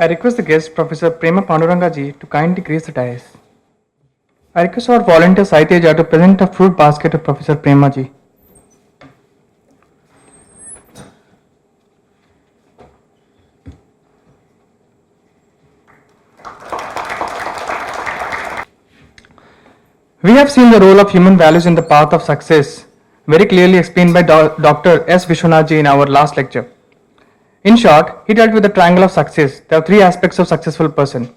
I request the guest, Professor Prema Pandurangaji, to kindly grace the dais. I request our volunteer Saiteja to present a fruit basket to Professor Premaji. We have seen the role of human values in the path of success very clearly explained by Dr. S. Vishwanathji in our last lecture. In short, he dealt with the triangle of success. There are three aspects of successful person,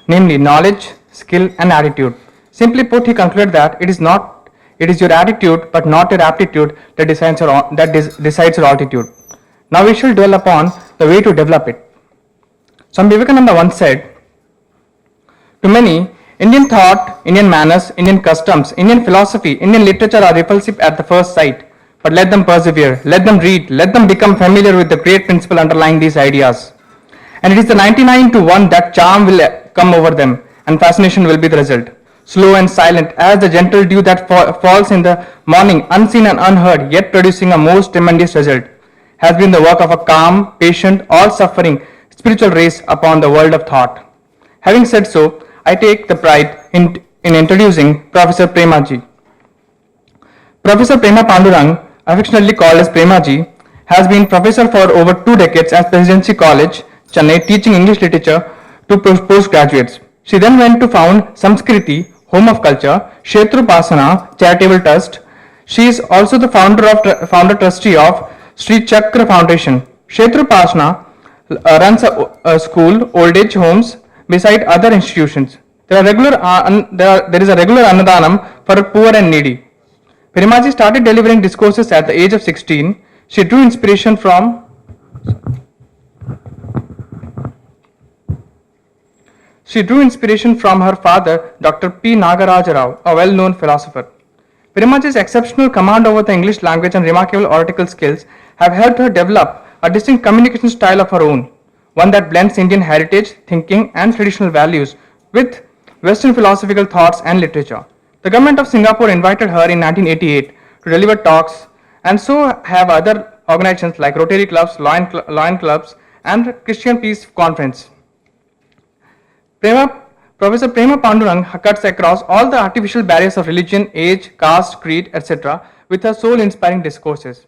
namely knowledge, skill and attitude. Simply put, he concluded that it is your attitude but not your aptitude that decides your altitude. Now we shall dwell upon the way to develop it. Swami Vivekananda once said, to many, Indian thought, Indian manners, Indian customs, Indian philosophy, Indian literature are repulsive at the first sight. But let them persevere, let them read, let them become familiar with the great principle underlying these ideas. And it is the 99 to 1 that charm will come over them and fascination will be the result. Slow and silent as the gentle dew that falls in the morning, unseen and unheard, yet producing a most tremendous result, has been the work of a calm, patient, all-suffering spiritual race upon the world of thought. Having said so, I take the pride in introducing Professor Premaji. Professor Prema Pandurang, affectionately called as Premaji, has been professor for over 2 decades at Presidency College, Chennai, teaching English literature to postgraduates. She then went to found Samskriti, Home of Culture, Kshetropasna Charitable Trust. She is also the founder trustee of Sri Chakra Foundation. Kshetropasna runs a school, old age homes, beside other institutions. There is a regular Annadanam for poor and needy. Premaji started delivering discourses at the age of 16. She drew inspiration from her father, Dr.P.Nagaraj Rao, a well-known philosopher. Premaji's exceptional command over the English language and remarkable oratorical skills have helped her develop a distinct communication style of her own, one that blends Indian heritage, thinking and traditional values with Western philosophical thoughts and literature. The government of Singapore invited her in 1988 to deliver talks, and so have other organizations like Rotary Clubs, Lion Clubs and Christian Peace Conference. Professor Prema Pandurang cuts across all the artificial barriers of religion, age, caste, creed, etc. with her soul-inspiring discourses.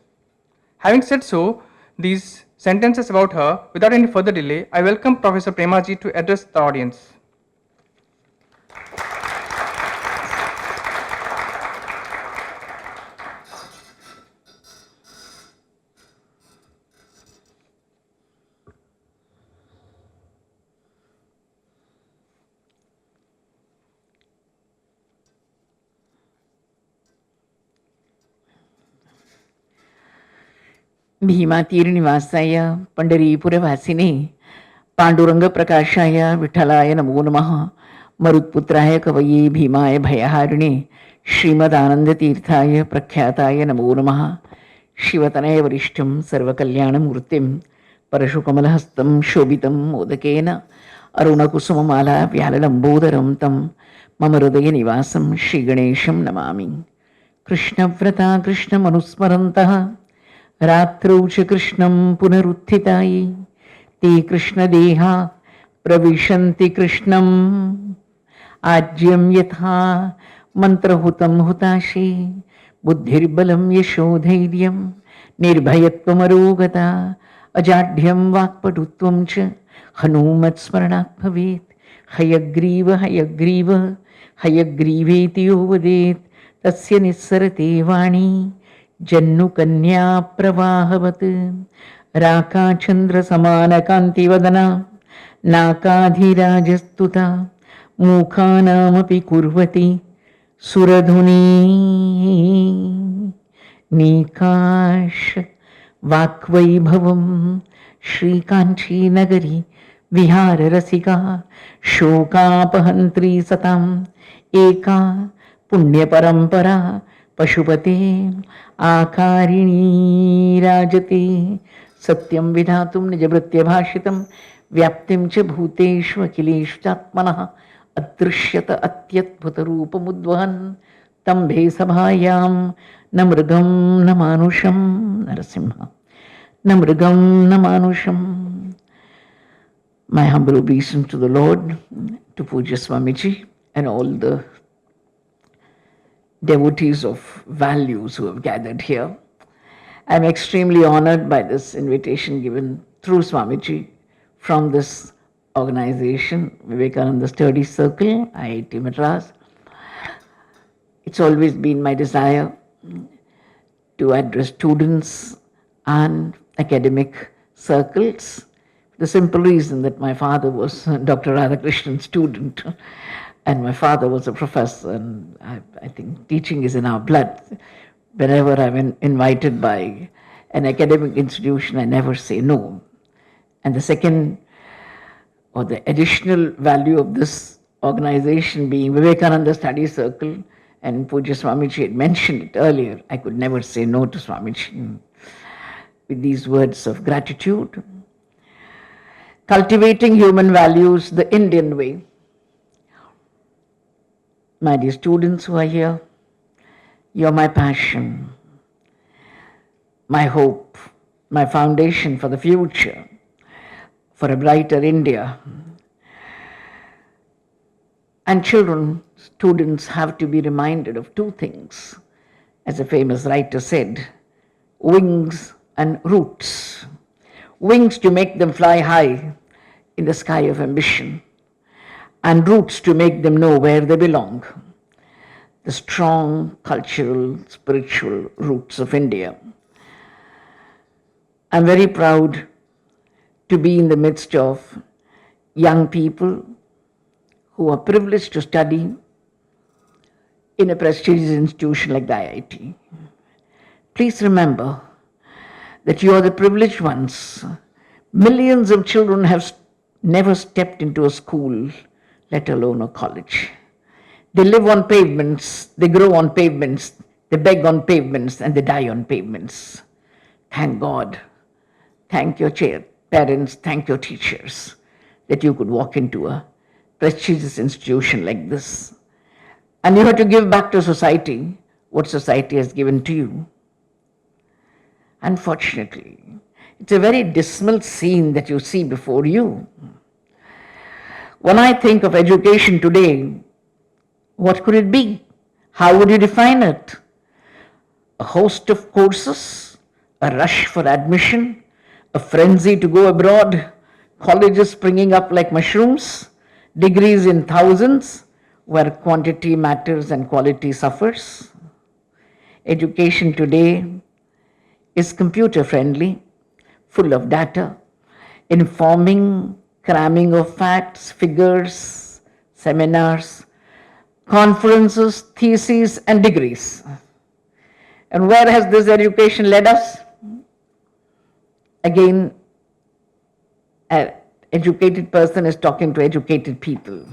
Having said so, these sentences about her, without any further delay, I welcome Professor Premaji to address the audience. भीमातीर्निवासाय पंढरीपुरवासिने Pandurang प्रकाशाय विठ्ठलाय नमो नमः. मरुत्पुत्राय कवये भीमाय भयहारिणे श्रीमदानंदतीर्थाय प्रख्याताय नमो नमः. शिवतनय वरिष्ठं सर्वकल्याणमूर्तिं परशुकमलहस्तं शोभितं मोदकेन अरुणकुसुममाला व्याललम्बोदरं तं मम हृदयनिवासं श्रीगणेशं नमामि. कृष्णव्रता कृष्णमनुस्मरन्तः रात्रौ च कृष्णं पुनरुत्थितायै ते कृष्णदेहा प्रविशन्ति कृष्णम्. आज्यं यथा मन्त्रहुतं हुताशे बुद्धिर्बलं यशोधैर्यं निर्भयत्वमरोगता अजाढ्यं वाक्पटुत्वं च हनूमत्स्मरणात् भवेत्. हयग्रीव हयग्रीव हयग्रीवेति यो वदेत् तस्य निस्सरते वाणी जन्नुकन्या प्रवाहवत्. राकाचन्द्रसमानकान्तिवदना नाकाधिराजस्तुता मूकानामपि कुर्वती सुरधुनी. नीकाश वाक्वैभवं श्रीकाञ्चीनगरी विहाररसिका शोकापहन्त्री सताम् एका पुण्यपरम्परा पशुपते आकारिणी राजते. सत्यं विधातुं निजभृत्यभाषितं व्याप्तिं च भूतेषु अखिलेषु चात्मनः अदृश्यत अत्यद्भुतरूपमुद्वहन् तम्भे सभायां न मृगं न मानुषं. नरसिंह न मृगं न मानुषम्. My humble obeisance to the Lord, to Pujya Swamiji, and all the devotees of values who have gathered here. I'm extremely honored by this invitation given through Swamiji from this organization, Vivekananda Study Circle, IIT Madras. It's always been my desire to address students and academic circles. The simple reason that my father was Dr. Radhakrishnan's student and my father was a professor, and I think teaching is in our blood. Whenever I'm invited by an academic institution, I never say no. And the second, or the additional value of this organization being Vivekananda Study Circle, and Pujya Swamiji had mentioned it earlier, I could never say no to Swamiji. With these words of gratitude, cultivating human values the Indian way. My dear students who are here, you're my passion, my hope, my foundation for the future, for a brighter India. And children, students have to be reminded of two things. As a famous writer said, wings and roots. Wings to make them fly high in the sky of ambition, and roots to make them know where they belong. The strong cultural, spiritual roots of India. I'm very proud to be in the midst of young people who are privileged to study in a prestigious institution like the IIT. Please remember that you are the privileged ones. Millions of children have never stepped into a school, let alone a college. They live on pavements, they grow on pavements, they beg on pavements, and they die on pavements. Thank God. Thank your parents, thank your teachers that you could walk into a prestigious institution like this. And you have to give back to society what society has given to you. Unfortunately, it's a very dismal scene that you see before you. When I think of education today, what could it be? How would you define it? A host of courses, a rush for admission, a frenzy to go abroad, colleges springing up like mushrooms, degrees in thousands, where quantity matters and quality suffers. Education today is computer friendly, full of data, informing, cramming of facts, figures, seminars, conferences, theses, and degrees. And where has this education led us? Again, an educated person is talking to educated people.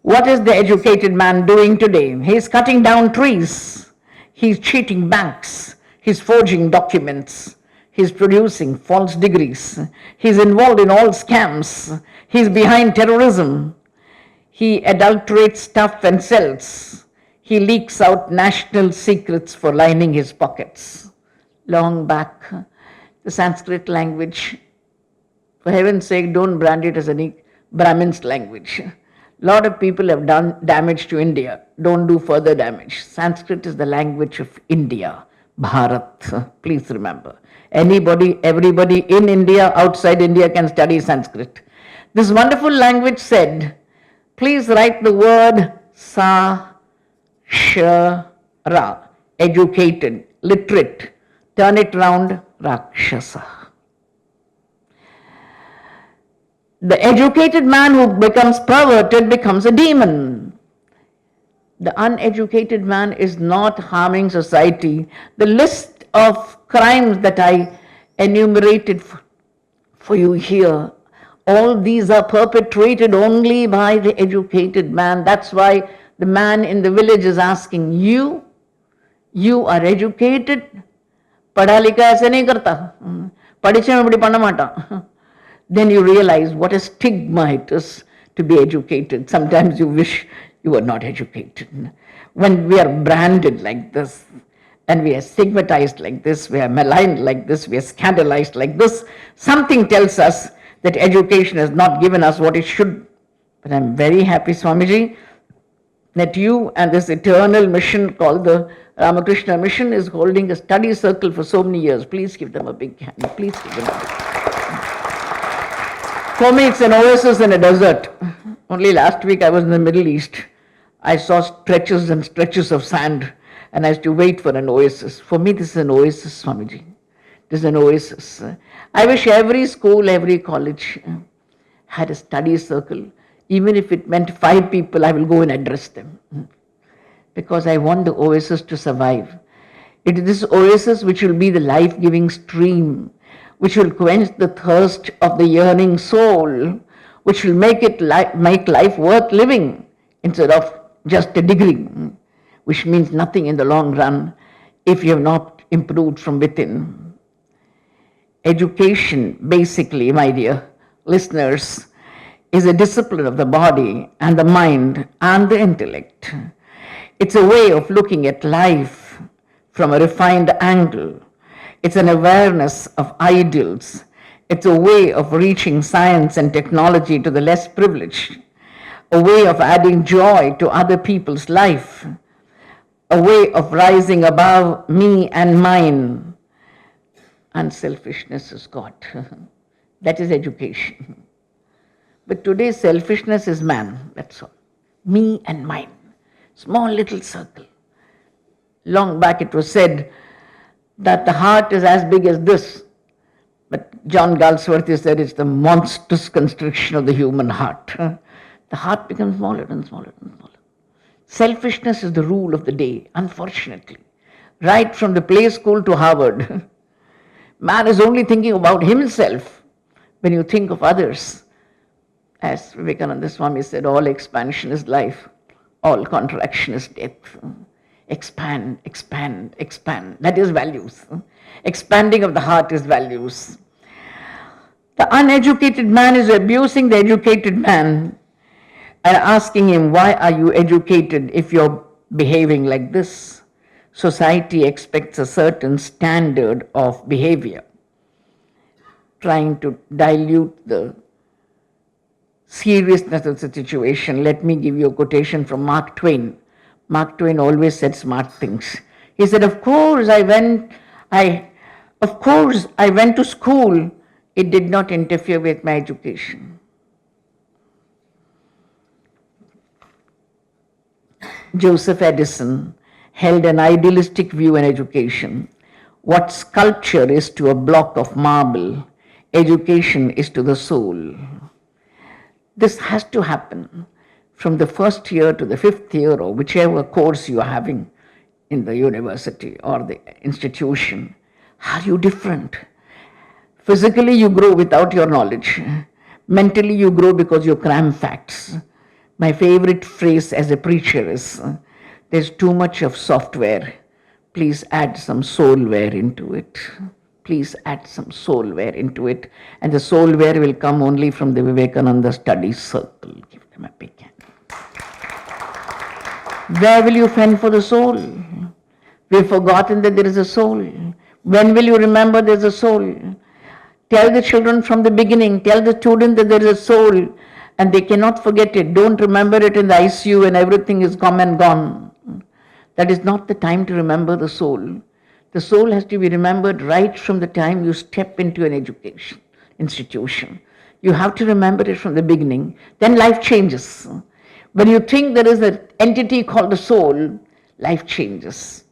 What is the educated man doing today? He is cutting down trees. He is cheating banks. He is forging documents. He is producing false degrees. He is involved in all scams. He is behind terrorism. He adulterates stuff and sells. He leaks out national secrets for lining his pockets. Long back, the Sanskrit language, for heaven's sake, don't brand it as any Brahmin's language. A lot of people have done damage to India. Don't do further damage. Sanskrit is the language of India, Bharat. Please remember. Anybody, everybody in India, outside India can study Sanskrit. This wonderful language said, please write the word sa, sha, ra, educated, literate. Turn it round, rakshasa. The educated man who becomes perverted becomes a demon. The uneducated man is not harming society. The list of crimes that I enumerated for you here, all these are perpetrated only by the educated man. That's why the man in the village is asking, you are educated? Padha likha aise nahi karta. Padiche mein badi panna mata. Then you realize what a stigma it is to be educated. Sometimes you wish you were not educated. When we are branded like this, and we are stigmatized like this, we are maligned like this, we are scandalized like this, something tells us that education has not given us what it should. But I'm very happy, Swamiji, that you and this eternal mission called the Ramakrishna Mission is holding a study circle for so many years. Please give them a big hand. Please give them a big hand. For me, it's an oasis in a desert. Only last week I was in the Middle East. I saw stretches and stretches of sand, and I used to wait for an oasis. For me, this is an oasis, Swamiji. This is an oasis. I wish every school, every college had a study circle. Even if it meant 5 people, I will go and address them. Because I want the oasis to survive. It is this oasis which will be the life-giving stream, which will quench the thirst of the yearning soul, which will make life worth living instead of just a degree, which means nothing in the long run if you have not improved from within. Education, basically, my dear listeners, is a discipline of the body and the mind and the intellect. It's a way of looking at life from a refined angle. It's an awareness of ideals. It's a way of reaching science and technology to the less privileged, a way of adding joy to other people's life, a way of rising above me and mine. Unselfishness is God. That is education. But today selfishness is man, that's all. Me and mine. Small little circle. Long back it was said that the heart is as big as this. But John Galsworthy said it's the monstrous constriction of the human heart. The heart becomes smaller and smaller and smaller. Selfishness is the rule of the day, unfortunately. Right from the play school to Harvard. Man is only thinking about himself when you think of others. As Vivekananda Swami said, all expansion is life, all contraction is death. Expand, expand, expand. That is values. Expanding of the heart is values. The uneducated man is abusing the educated man and asking him, why are you educated if you're behaving like this? Society expects a certain standard of behavior, trying to dilute the seriousness of the situation. Let me give you a quotation from Mark Twain. Mark Twain always said smart things. He said, of course I went to school. It did not interfere with my education. Joseph Edison held an idealistic view in education. What sculpture is to a block of marble, education is to the soul. This has to happen from the first year to the 5th year, or whichever course you are having in the university or the institution. Are you different? Physically, you grow without your knowledge. Mentally, you grow because you cram facts. My favorite phrase as a preacher is, there's too much of software. Please add some soulware into it. Please add some soulware into it. And the soulware will come only from the Vivekananda study circle. Give them a big hand. Where will you fend for the soul? We've forgotten that there is a soul. When will you remember there's a soul? Tell the children from the beginning, tell the student that there is a soul, and they cannot forget it. Don't remember it in the ICU and everything is come and gone. That is not the time to remember the soul. The soul has to be remembered right from the time you step into an education institution. You have to remember it from the beginning. Then life changes. When you think there is an entity called the soul, life changes.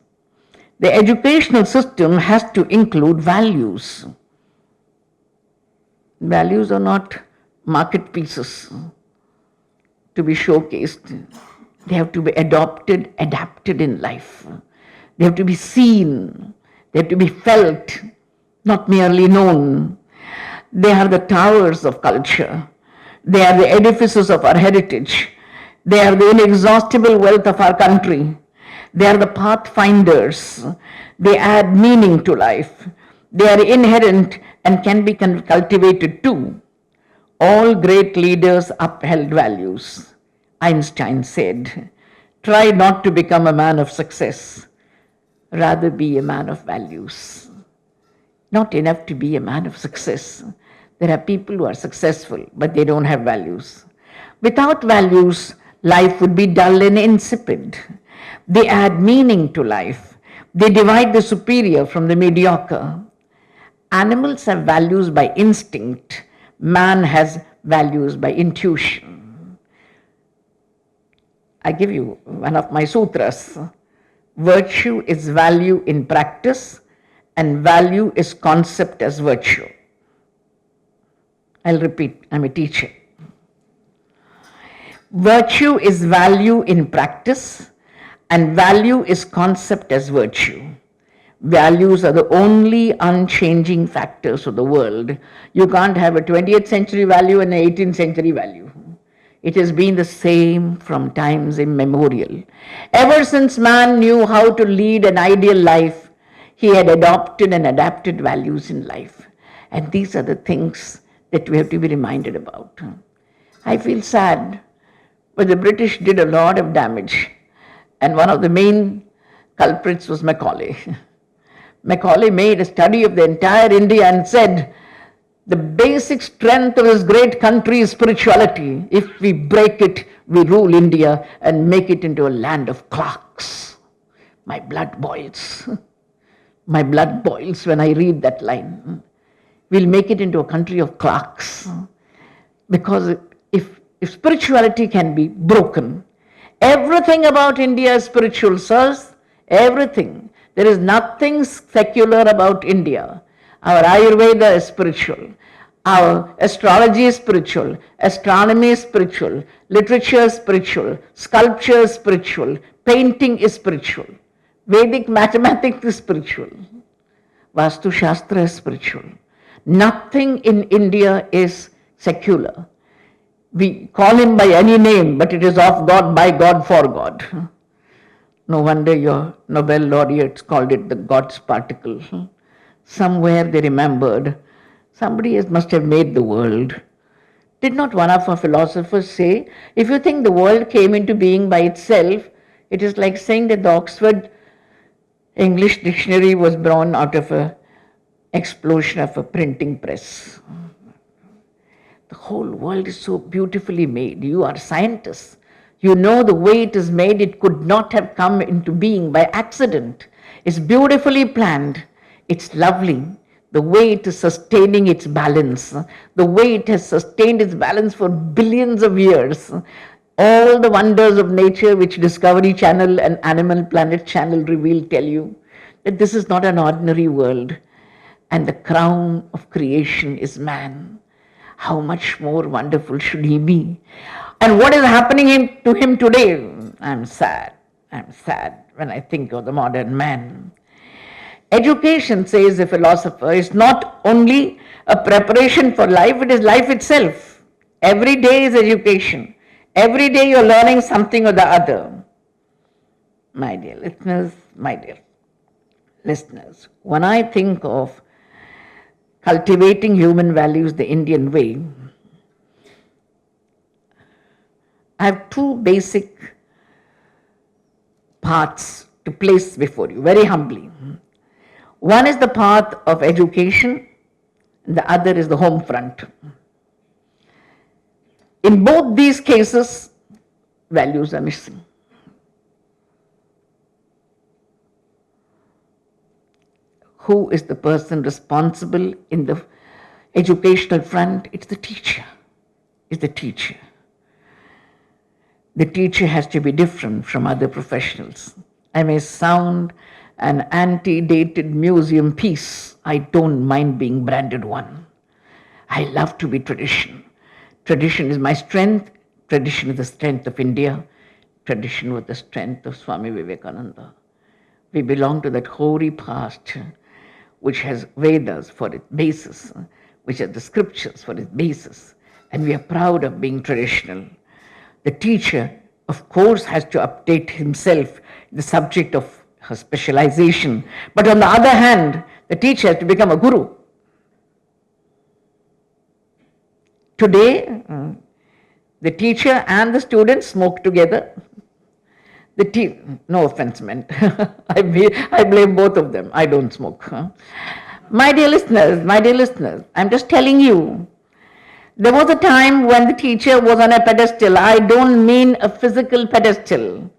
The educational system has to include values. Values are not market pieces to be showcased. They have to be adopted, adapted in life. They have to be seen. They have to be felt, not merely known. They are the towers of culture. They are the edifices of our heritage. They are the inexhaustible wealth of our country. They are the pathfinders. They add meaning to life. They are inherent and can be cultivated too. All great leaders upheld values. Einstein said, try not to become a man of success. Rather be a man of values. Not enough to be a man of success. There are people who are successful, but they don't have values. Without values, life would be dull and insipid. They add meaning to life. They divide the superior from the mediocre. Animals have values by instinct. Man has values by intuition. I give you one of my sutras. Virtue is value in practice, and value is concept as virtue. I'll repeat, I'm a teacher. Virtue is value in practice, and value is concept as virtue. Values are the only unchanging factors of the world. You can't have a 20th century value and an 18th century value. It has been the same from times immemorial. Ever since man knew how to lead an ideal life, he had adopted and adapted values in life. And these are the things that we have to be reminded about. I feel sad, but the British did a lot of damage. And one of the main culprits was Macaulay. Macaulay made a study of the entire India and said, the basic strength of this great country is spirituality. If we break it, we rule India and make it into a land of clerks. My blood boils. My blood boils when I read that line. We'll make it into a country of clerks. Because if spirituality can be broken, everything about India is spiritual, sirs. Everything. There is nothing secular about India. Our Ayurveda is spiritual. Our astrology is spiritual. Astronomy is spiritual. Literature is spiritual. Sculpture is spiritual. Painting is spiritual. Vedic mathematics is spiritual. Vastu Shastra is spiritual. Nothing in India is secular. We call him by any name, but it is of God, by God, for God. No wonder your Nobel laureates called it the God's particle. Somewhere they remembered, somebody must have made the world. Did not one of our philosophers say, if you think the world came into being by itself, it is like saying that the Oxford English dictionary was born out of an explosion of a printing press. The whole world is so beautifully made. You are scientists. You know the way it is made. It could not have come into being by accident. It's beautifully planned. It's lovely. The way it is sustaining its balance. The way it has sustained its balance for billions of years. All the wonders of nature which Discovery Channel and Animal Planet Channel reveal tell you that this is not an ordinary world. And the crown of creation is man. How much more wonderful should he be? And what is happening to him today? I'm sad. I'm sad when I think of the modern man. Education, says the philosopher, is not only a preparation for life, it is life itself. Every day is education. Every day you're learning something or the other. My dear listeners, when I think of cultivating human values the Indian way, I have two basic paths to place before you, very humbly. One is the path of education, and the other is the home front. In both these cases, values are missing. Who is the person responsible in the educational front? It's the teacher. It's the teacher. The teacher has to be different from other professionals. I may sound an anti-dated museum piece. I don't mind being branded one. I love to be tradition. Tradition is my strength. Tradition is the strength of India. Tradition was the strength of Swami Vivekananda. We belong to that hoary past which has Vedas for its basis, which has the scriptures for its basis. And we are proud of being traditional. The teacher, of course, has to update himself, the subject of her specialization. But on the other hand, the teacher has to become a guru. Today, the teacher and the student smoke together. No offense meant. I blame both of them. I don't smoke. My dear listeners, I'm just telling you There was a time when the teacher was on a pedestal. I don't mean a physical pedestal,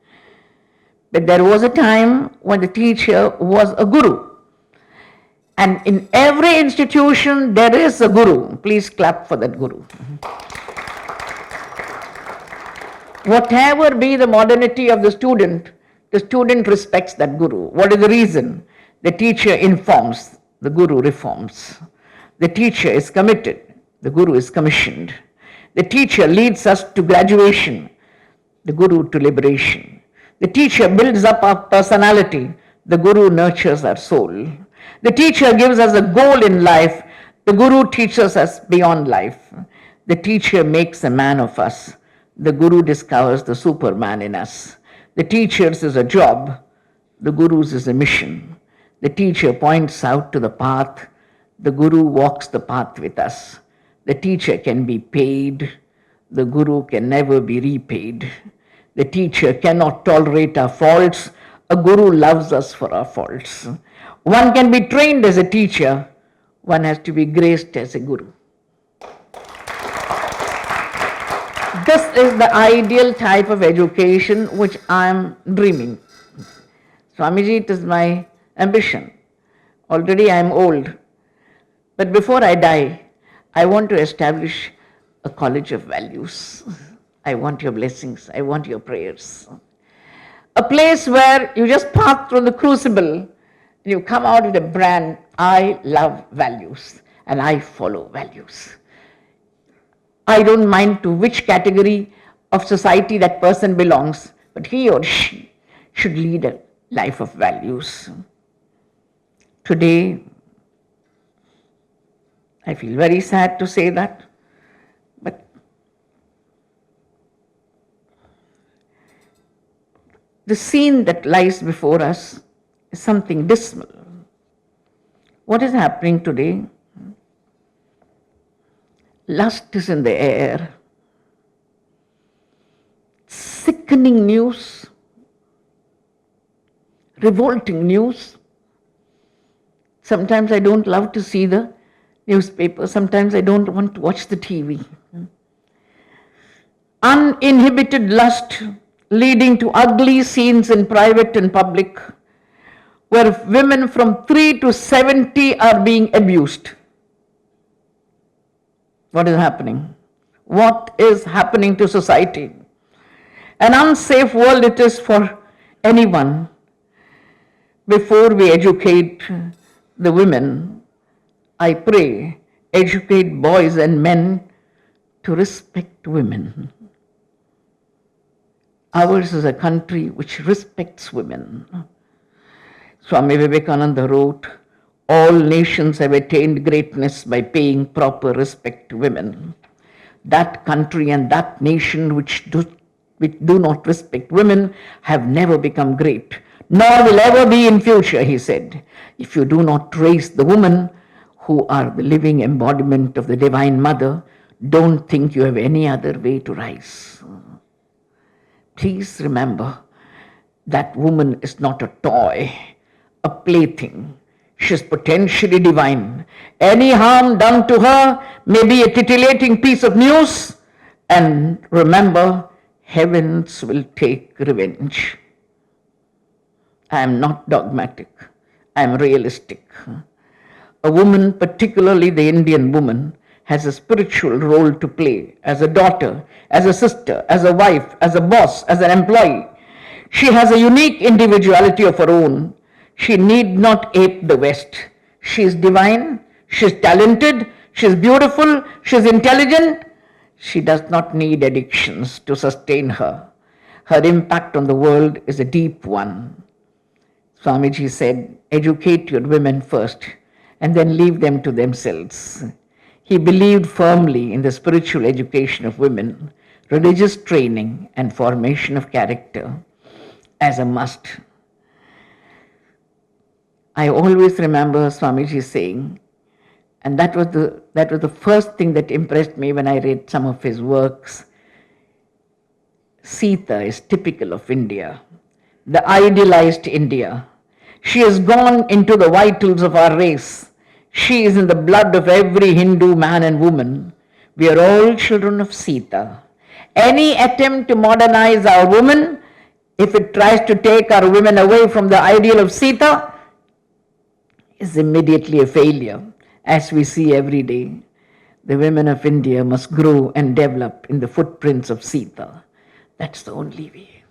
but there was a time when the teacher was a guru. And in every institution, there is a guru. Please clap for that guru. Whatever be the modernity of the student respects that guru. What is the reason? The teacher informs, the guru reforms. The teacher is committed, the guru is commissioned. The teacher leads us to graduation, the guru to liberation. The teacher builds up our personality, the guru nurtures our soul. The teacher gives us a goal in life, the guru teaches us beyond life. The teacher makes a man of us, the guru discovers the superman in us. The teacher's is a job, the guru's is a mission. The teacher points out to the path, the guru walks the path with us. The teacher can be paid, the guru can never be repaid. The teacher cannot tolerate our faults, a guru loves us for our faults. One can be trained as a teacher, one has to be graced as a guru. This is the ideal type of education which I am dreaming. Swamiji, it is my ambition. Already I am old. But before I die, I want to establish a college of values. I want your blessings. I want your prayers. A place where you just pass through the crucible and you come out with a brand, I love values and I follow values. I don't mind to which category of society that person belongs, but he or she should lead a life of values. Today, I feel very sad to say that, but the scene that lies before us is something dismal. What is happening today? Lust is in the air. Sickening news, revolting news. Sometimes I don't love to see the newspaper. Sometimes I don't want to watch the TV. Uninhibited lust leading to ugly scenes in private and public, where women from 3 to 70 are being abused. What is happening? What is happening to society? An unsafe world it is for anyone. Before we educate the women, I pray, educate boys and men to respect women. Ours is a country which respects women. Swami Vivekananda wrote, all nations have attained greatness by paying proper respect to women. That country and that nation which do not respect women have never become great, nor will ever be in future, he said. If you do not raise the women who are the living embodiment of the Divine Mother, don't think you have any other way to rise. Please remember that woman is not a toy, a plaything. She is potentially divine. Any harm done to her may be a titillating piece of news, and remember, heavens will take revenge. I am not dogmatic. I am realistic. A woman, particularly the Indian woman, has a spiritual role to play as a daughter, as a sister, as a wife, as a boss, as an employee. She has a unique individuality of her own. She need not ape the West. She is divine, she is talented, she is beautiful, she is intelligent. She does not need addictions to sustain her. Her impact on the world is a deep one. Swamiji said, educate your women first and then leave them to themselves. He believed firmly in the spiritual education of women, religious training and formation of character as a must. I always remember Swamiji saying, and that was the first thing that impressed me when I read some of his works. Sita is typical of India, the idealized India. She has gone into the vitals of our race. She is in the blood of every Hindu man and woman. We are all children of Sita. Any attempt to modernize our women, if it tries to take our women away from the ideal of Sita, is immediately a failure, as we see every day. The women of India must grow and develop in the footprints of Sita. That's the only way.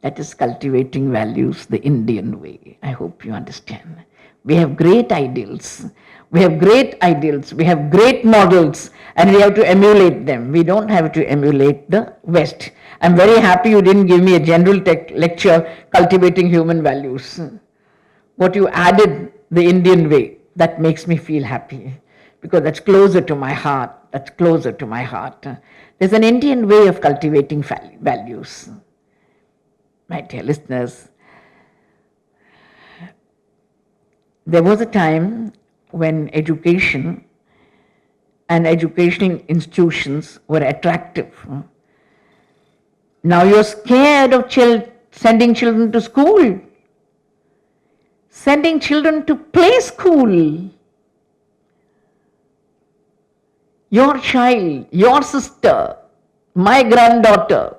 That is cultivating values the Indian way. I hope you understand. We have great ideals. We have great ideals. We have great models, and we have to emulate them. We don't have to emulate the West. I'm very happy you didn't give me a general lecture cultivating human values. What you added, the Indian way, that makes me feel happy, because that's closer to my heart. That's closer to my heart. There's an Indian way of cultivating values. My dear listeners, there was a time when education and educational institutions were attractive. Now you're scared of sending children to school, sending children to play school. Your child, your sister, my granddaughter,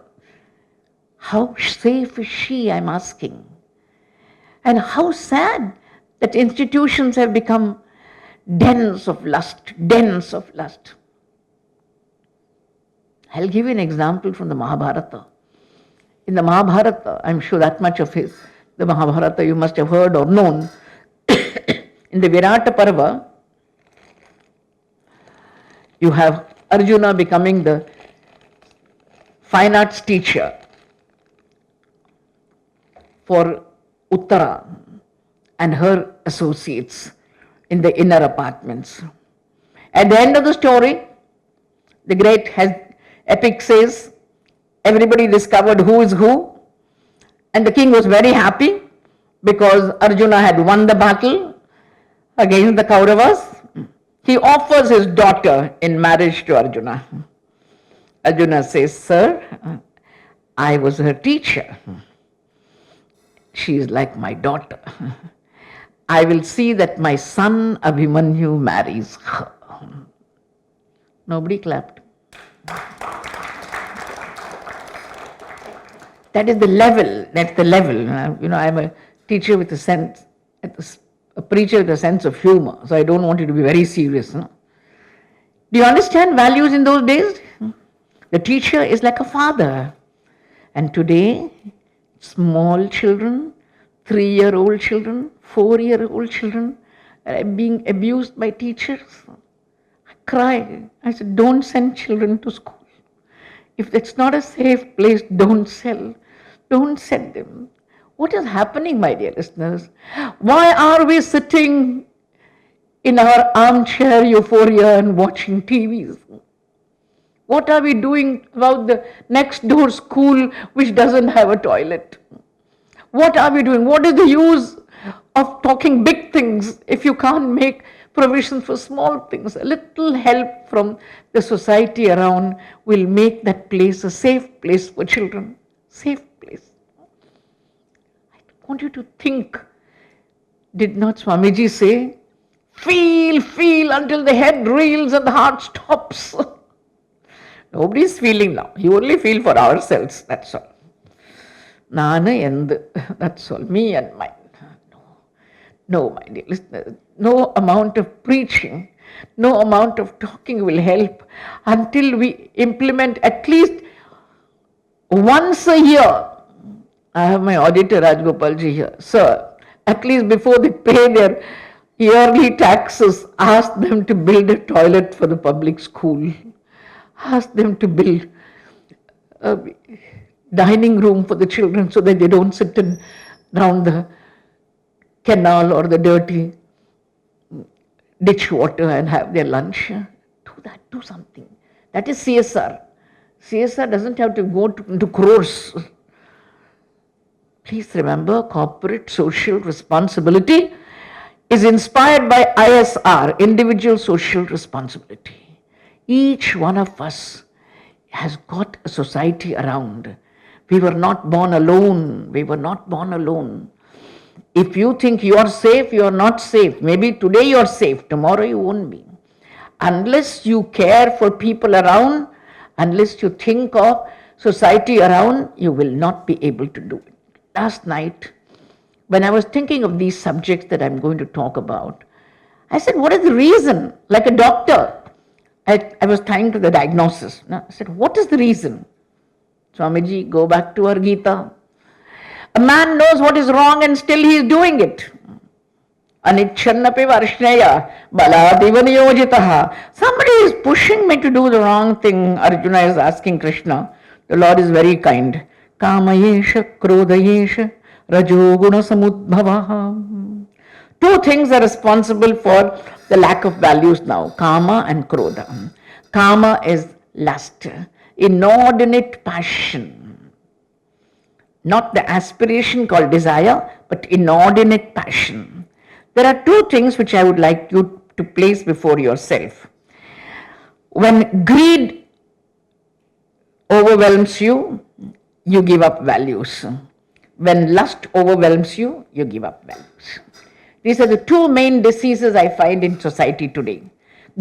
how safe is she, I'm asking? And how sad that institutions have become dens of lust, dens of lust. I'll give you an example from the Mahabharata. In the Mahabharata, I'm sure that much of the Mahabharata you must have heard or known. In the Virata Parva, you have Arjuna becoming the fine arts teacher for Uttara and her associates in the inner apartments. At the end of the story, the great epic says, everybody discovered who is who, and the king was very happy because Arjuna had won the battle against the Kauravas. He offers his daughter in marriage to Arjuna. Arjuna says, sir, I was her teacher. She is like my daughter. I will see that my son Abhimanyu marries her. Nobody clapped. That is the level, that's the level. You know, I'm a teacher with a sense, a preacher with a sense of humor, so I don't want you to be very serious. No? Do you understand values in those days? The teacher is like a father. And today, small children, 3-year-old children, 4-year-old children are being abused by teachers. I cry. I said, don't send children to school. If that's not a safe place, don't send them. What is happening, my dear listeners? Why are we sitting in our armchair euphoria and watching TVs? What are we doing about the next door school which doesn't have a toilet? What are we doing? What is the use of talking big things if you can't make provision for small things? A little help from the society around will make that place a safe place for children. Safe place. I want you to think. Did not Swamiji say, feel until the head reels and the heart stops? Nobody is feeling now. You only feel for ourselves, that's all. Nana and that's all. Me and mine. No, my dear listeners. No amount of preaching, no amount of talking will help until we implement at least once a year. I have my auditor Rajgopalji here. Sir, at least before they pay their yearly taxes, ask them to build a toilet for the public school. Ask them to build a dining room for the children so that they don't sit around the canal or the dirty ditch water and have their lunch. Do that, do something. That is CSR. CSR doesn't have to go into crores. Please remember, corporate social responsibility is inspired by ISR, individual social responsibility. Each one of us has got a society around. We were not born alone. We were not born alone. If you think you are safe, you are not safe. Maybe today you are safe, tomorrow you won't be. Unless you care for people around, unless you think of society around, you will not be able to do it. Last night, when I was thinking of these subjects that I'm going to talk about, I said, what is the reason? Like a doctor, I was trying to the diagnosis. I said, what is the reason? Swamiji, go back to our Gita. A man knows what is wrong and still he is doing it. Anichannapi varshneya baladivanyojitaha. Somebody is pushing me to do the wrong thing. Arjuna is asking Krishna. The Lord is very kind. Kamayesha krodayesha rajoguna samudbhavaha. Two things are responsible for the lack of values now, kama and krodha. Kama is lust, inordinate passion. Not the aspiration called desire, but inordinate passion. There are two things which I would like you to place before yourself. When greed overwhelms you, you give up values. When lust overwhelms you, you give up values. These are the two main diseases I find in society today.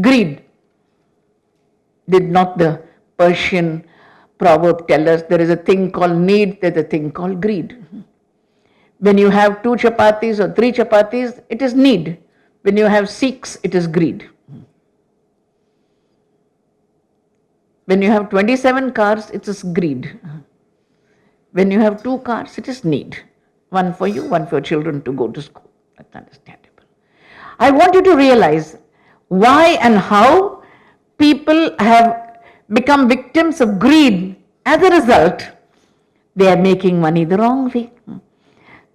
Greed. Did not the Persian proverb tell us there is a thing called need, there is a thing called greed? When you have 2 chapatis or 3 chapatis, it is need. When you have 6, it is greed. When you have 27 cars, it is greed. When you have 2 cars, it is need. One for you, one for your children to go to school. That's understandable. I want you to realize why and how people have become victims of greed. As a result, they are making money the wrong way.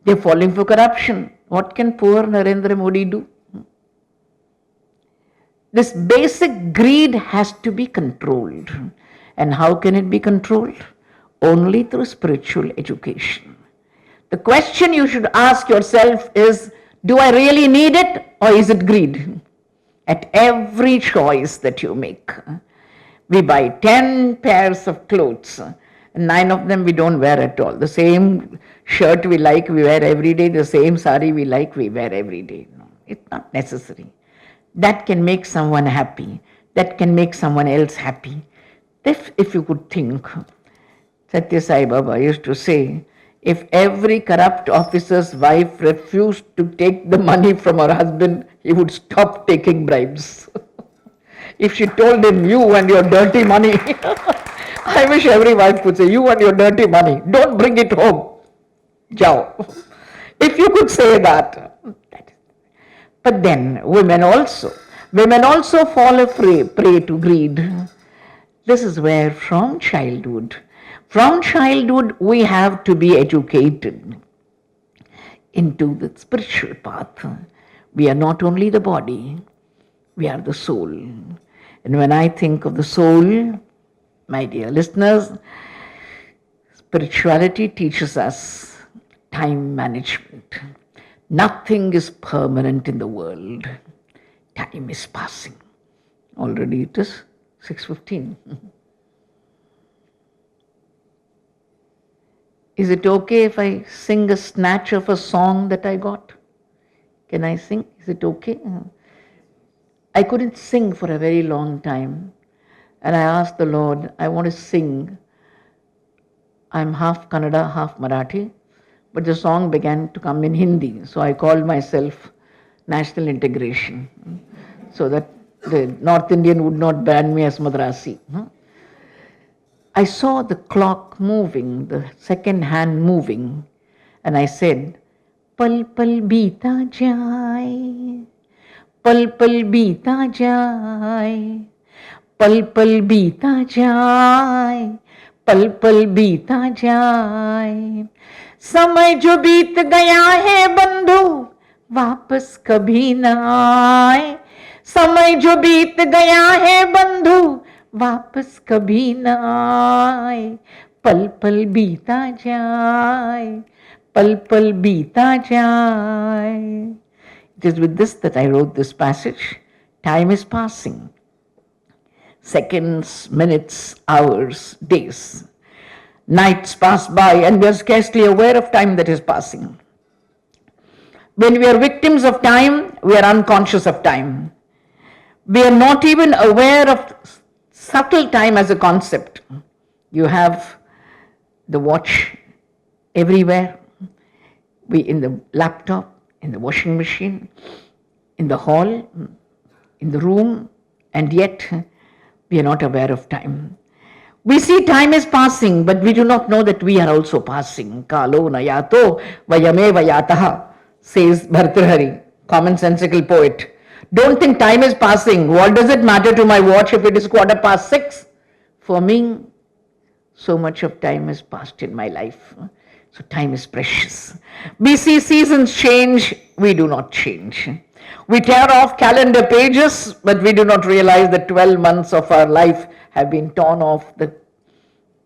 They are falling for corruption. What can poor Narendra Modi do? This basic greed has to be controlled. And how can it be controlled? Only through spiritual education. The question you should ask yourself is, do I really need it or is it greed? At every choice that you make, we buy 10 pairs of clothes and 9 of them we don't wear at all. The same shirt we like, we wear every day. The same sari we like, we wear every day. No, it's not necessary. That can make someone happy. That can make someone else happy. If you could think, Satya Sai Baba used to say, if every corrupt officer's wife refused to take the money from her husband, he would stop taking bribes. If she told him, you and your dirty money, I wish every wife would say, you and your dirty money, don't bring it home. Jao. If you could say that. But then women also fall a prey to greed. This is where from childhood we have to be educated into the spiritual path. We are not only the body, we are the soul. And when I think of the soul, my dear listeners, spirituality teaches us time management. Nothing is permanent in the world. Time is passing. Already it is 6:15. Is it okay if I sing a snatch of a song that I got? Can I sing? Is it okay? I couldn't sing for a very long time. And I asked the Lord, I want to sing. I'm half Kannada, half Marathi. But the song began to come in Hindi. So I called myself National Integration. So that the North Indian would not ban me as Madrasi. I saw the clock moving, the second hand moving, and I said, Pal pal beeta jai, pal pal beeta jai, pal pal beeta jai, pal pal beeta jai. समय जो बीत गया है बंधु वापस कभी न आए. समय जो बीत गया है बंधु वापस कभी न आए. पल पल बीता जाए, पल पल बीता जाए. It is with this that I wrote this passage. Time is passing. Seconds, minutes, hours, days. Nights pass by and we are scarcely aware of time that is passing. When we are victims of time, we are unconscious of time. We are not even aware of subtle time as a concept. You have the watch everywhere, in the laptop, in the washing machine, in the hall, in the room, and yet we are not aware of time. We see time is passing, but we do not know that we are also passing. Kalo nayato vayame vayataha, says Bhartrihari, commonsensical poet. Don't think time is passing. What does it matter to my watch if it is 6:15? For me, so much of time has passed in my life. So time is precious. We see seasons change, we do not change. We tear off calendar pages, but we do not realize that 12 months of our life have been torn off the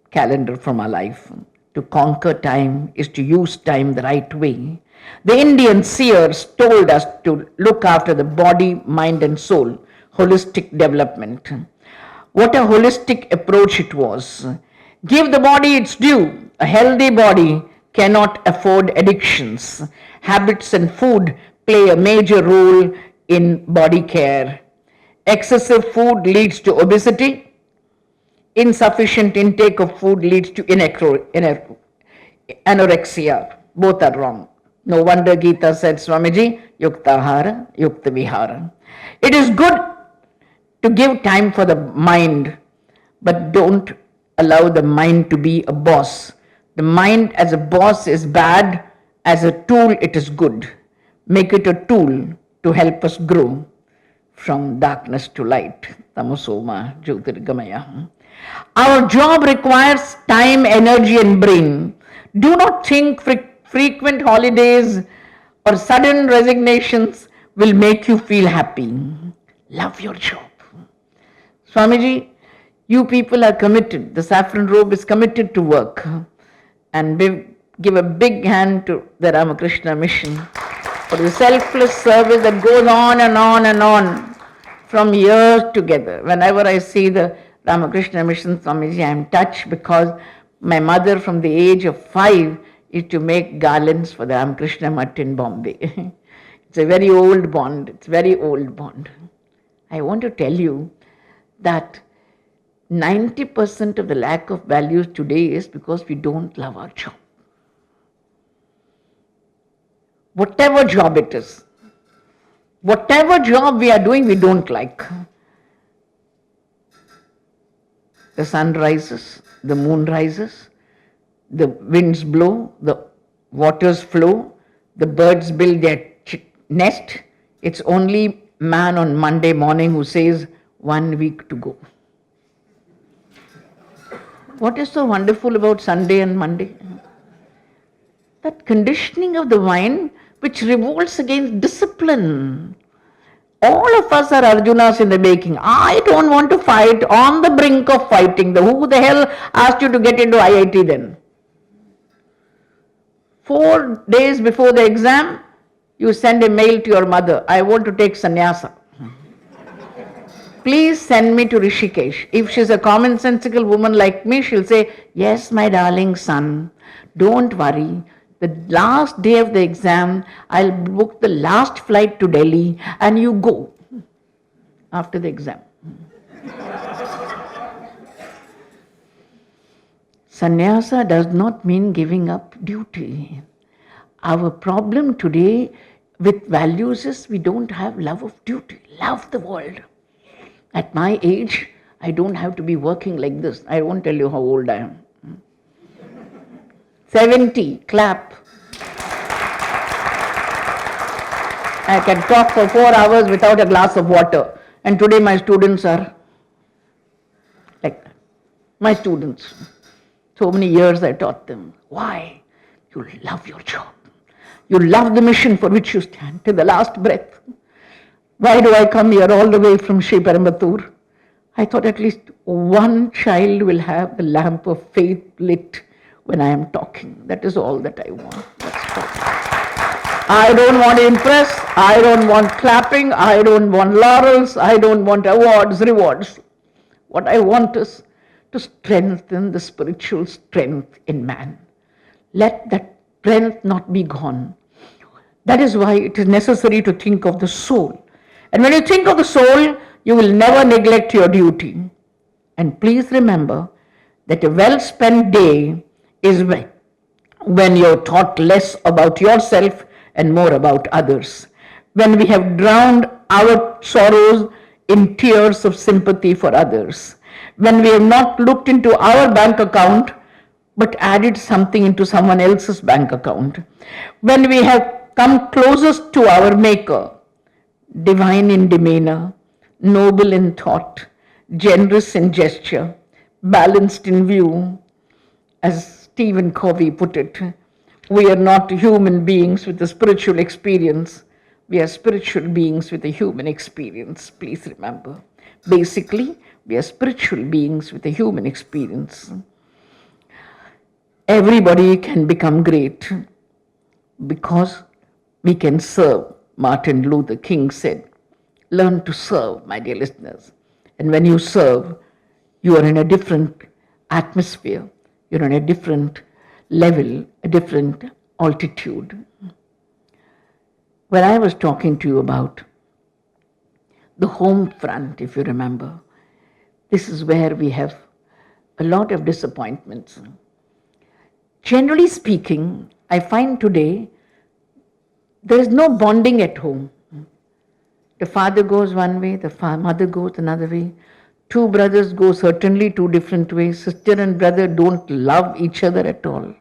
calendar from our life. To conquer time is to use time the right way. The Indian seers told us to look after the body, mind, and soul, holistic development. What a holistic approach it was. Give the body its due. A healthy body cannot afford addictions. Habits and food play a major role in body care. Excessive food leads to obesity. Insufficient intake of food leads to anorexia. Both are wrong. No wonder Gita said, Swamiji, yuktahara, yukta vihara. It is good to give time for the mind, but don't allow the mind to be a boss. The mind as a boss is bad. As a tool, it is good. Make it a tool to help us grow from darkness to light. Tamasoma Jyotirgamaya. Our job requires time, energy, and brain. Do not think frequent holidays or sudden resignations will make you feel happy. Love your job. Swamiji, you people are committed. The saffron robe is committed to work. And we give a big hand to the Ramakrishna mission for the selfless service that goes on and on and on from years together. Whenever I see the Ramakrishna mission, Swamiji, I am touched because my mother from the age of 5 used to make garlands for the Ramakrishna Mutt in Bombay. It's a very old bond. It's a very old bond. I want to tell you that 90% of the lack of values today is because we don't love our job. Whatever job it is, whatever job we are doing, we don't like. The sun rises, the moon rises, the winds blow, the waters flow, the birds build their nest. It's only man on Monday morning who says 1 week to go. What is so wonderful about Sunday and Monday? That conditioning of the mind which revolts against discipline. All of us are Arjunas in the making. I don't want to fight, on the brink of fighting. Who the hell asked you to get into IIT then? 4 days before the exam, you send a mail to your mother. I want to take sannyasa. Please send me to Rishikesh. If she's a commonsensical woman like me, she'll say, yes, my darling son, don't worry. The last day of the exam, I'll book the last flight to Delhi and you go after the exam. Sannyasa does not mean giving up duty. Our problem today with values is we don't have love of duty, love the world. At my age, I don't have to be working like this. I won't tell you how old I am. 70, clap. I can talk for 4 hours without a glass of water. And today my students are like that. My students. So many years I taught them. Why? You love your job. You love the mission for which you stand till the last breath. Why do I come here all the way from Sri Perambatoor? I thought at least one child will have the lamp of faith lit when I am talking. That is all that I want. That's all. I don't want to impress. I don't want clapping. I don't want laurels. I don't want awards, rewards. What I want is to strengthen the spiritual strength in man. Let that strength not be gone. That is why it is necessary to think of the soul. And when you think of the soul, You will never neglect your duty. And please remember that a well-spent day is when you're taught less about yourself and more about others. When we have drowned our sorrows in tears of sympathy for others. When we have not looked into our bank account but added something into someone else's bank account. When we have come closest to our Maker, divine in demeanor, noble in thought, generous in gesture, balanced in view. As Stephen Covey put it, we are not human beings with a spiritual experience. We are spiritual beings with a human experience. Please remember. Basically, we are spiritual beings with a human experience. Everybody can become great because we can serve. Martin Luther King said, learn to serve, my dear listeners. And when you serve, you are in a different atmosphere. You're on a different level, a different altitude. When I was talking to you about the home front, if you remember, this is where we have a lot of disappointments. Generally speaking, I find today there is no bonding at home. The father goes one way, the mother goes another way. Two brothers go certainly two different ways. Sister and brother don't love each other at all.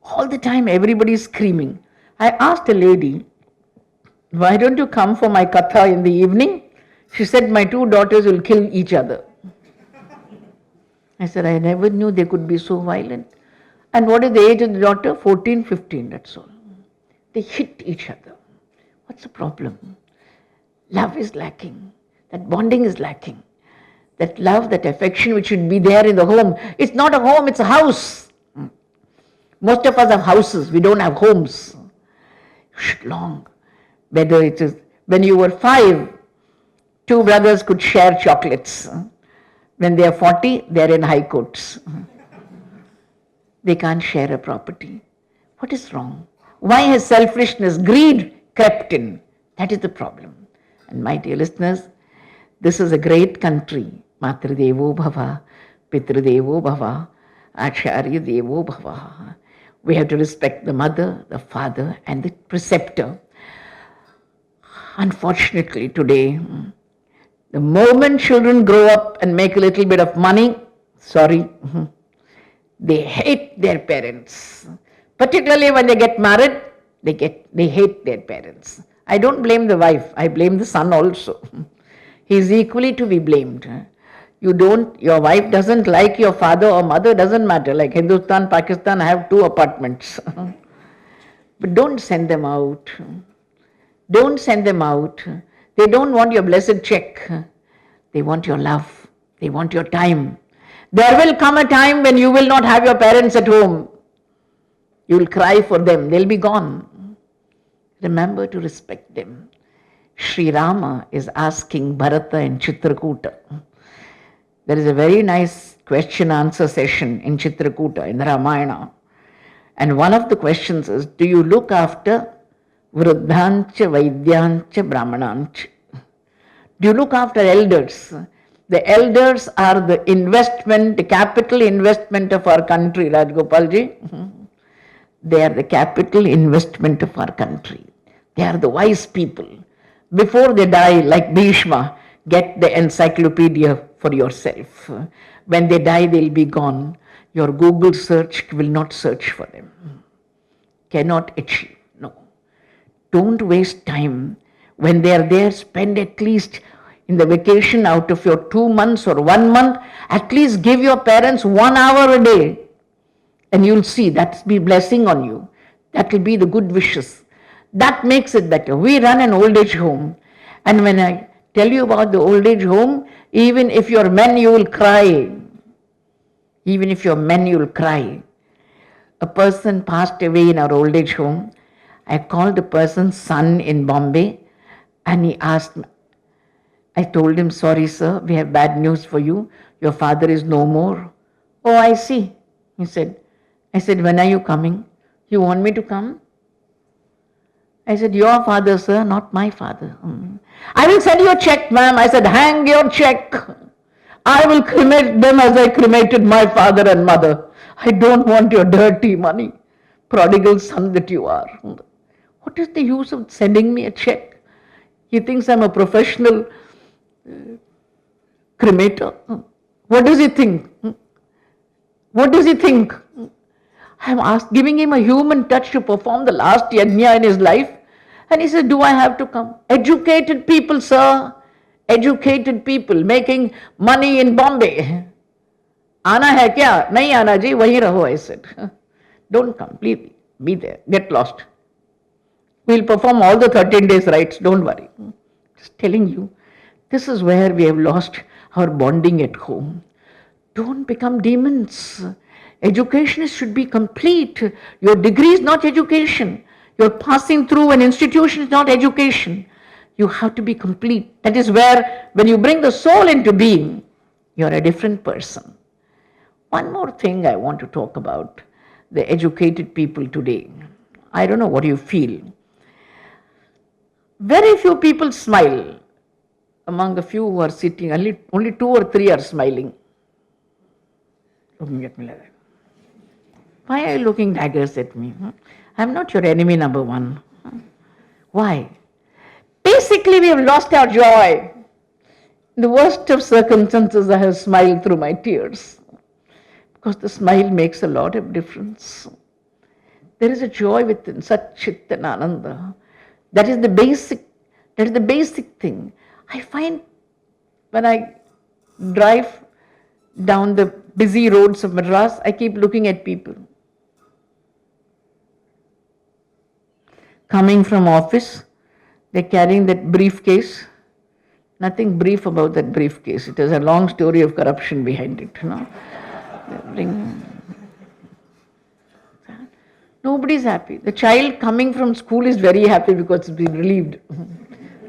All the time everybody is screaming. I asked a lady, why don't you come for my katha in the evening? She said, my two daughters will kill each other. I said, I never knew they could be so violent. And what is the age of the daughter? 14, 15, that's all. They hit each other. What's the problem? Love is lacking. That bonding is lacking. That love, that affection which should be there in the home. It's not a home, it's a house. Most of us have houses, we don't have homes. You should long. Whether it is, when you were 5, 2 brothers could share chocolates. When they are 40, they are in high courts. They can't share a property. What is wrong? Why has selfishness, greed crept in? That is the problem. And my dear listeners, this is a great country. Matridevo Bhava, Pitridevo Bhava, Acharya Devo Bhava. We have to respect the mother, the father, and the preceptor. Unfortunately, today, the moment children grow up and make a little bit of money, they hate their parents. Particularly when they get married, they hate their parents. I don't blame the wife, I blame the son also. He is equally to be blamed. Your wife doesn't like your father or mother, doesn't matter. Like Hindustan, Pakistan, I have 2 apartments. But don't send them out. Don't send them out. They don't want your blessed check. They want your love. They want your time. There will come a time when you will not have your parents at home. You will cry for them. They'll be gone. Remember to respect them. Sri Rama is asking Bharata in Chitrakuta. There is a very nice question-answer session in Chitrakuta, in Ramayana. And one of the questions is, do you look after Vruddhancha, Vaidyancha, Brahmanancha? Do you look after elders? The elders are the investment, the capital investment of our country, Rajgopalji. They are the capital investment of our country. They are the wise people. Before they die, like Bhishma, get the encyclopedia for yourself. When they die, they'll be gone. Your Google search will not search for them. Cannot achieve. No. Don't waste time. When they are there, spend at least in the vacation out of your 2 months or 1 month, at least give your parents 1 hour a day. And you'll see that'll be blessing on you. That will be the good wishes. That makes it better. We run an old age home. And when I tell you about the old age home, even if you're men, you will cry. Even if you're men, you will cry. A person passed away in our old age home. I called the person's son in Bombay and he asked me, I told him, sorry sir, we have bad news for you. Your father is no more. Oh, I see, he said. I said, when are you coming? You want me to come? I said, your father, sir, not my father. I will send you a check, ma'am. I said, hang your check. I will cremate them as I cremated my father and mother. I don't want your dirty money, prodigal son that you are. What is the use of sending me a check? He thinks I'm a professional cremator. What does he think? What does he think? I'm giving him a human touch to perform the last yajna in his life. And he said, do I have to come? Educated people, sir. Educated people making money in Bombay. Aana hai kya? Nahi aana ji, wahi raho, I said. Don't come, please be there. Get lost. We'll perform all the 13 days rites, don't worry. Just telling you, this is where we have lost our bonding at home. Don't become demons. Education should be complete. Your degree is not education. Your passing through an institution is not education. You have to be complete. That is where, when you bring the soul into being, you are a different person. One more thing I want to talk about, the educated people today. I don't know what you feel. Very few people smile. Among the few who are sitting, only 2 or 3 are smiling. Looking at me like that. Why are you looking daggers at me? I'm not your enemy number 1. Why? Basically, we have lost our joy. In the worst of circumstances, I have smiled through my tears. Because the smile makes a lot of difference. There is a joy within, Sat Chit and Ananda. That is the basic thing. I find when I drive down the busy roads of Madras, I keep looking at people. Coming from office, they're carrying that briefcase. Nothing brief about that briefcase. It has a long story of corruption behind it. Nobody's happy. The child coming from school is very happy because it's been relieved.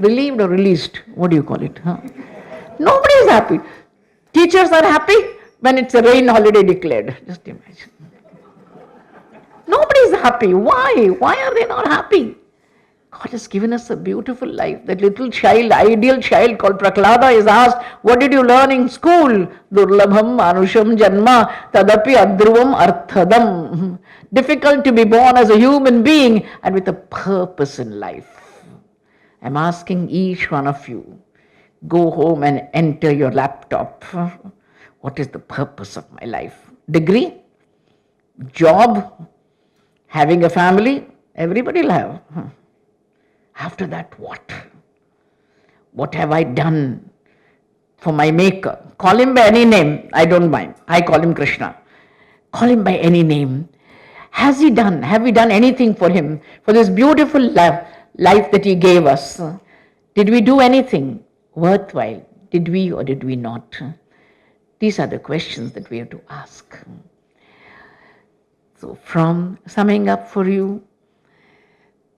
Relieved or released, what do you call it? Nobody is happy. Teachers are happy when it's a rain holiday declared. Just imagine. Nobody is happy. Why? Why are they not happy? God has given us a beautiful life. That little child, ideal child called Prahlada is asked, what did you learn in school? Durlabham manusham janma tadapi adruvam arthadam. Difficult to be born as a human being and with a purpose in life. I'm asking each one of you, go home and enter your laptop. What is the purpose of my life? Degree? Job? Having a family? Everybody will have. After that, what? What have I done for my maker? Call him by any name, I don't mind. I call him Krishna. Call him by any name. Have we done anything for him, for this beautiful life that he gave us? Did we do anything worthwhile? Did we or did we not? These are the questions that we have to ask. So from summing up for you,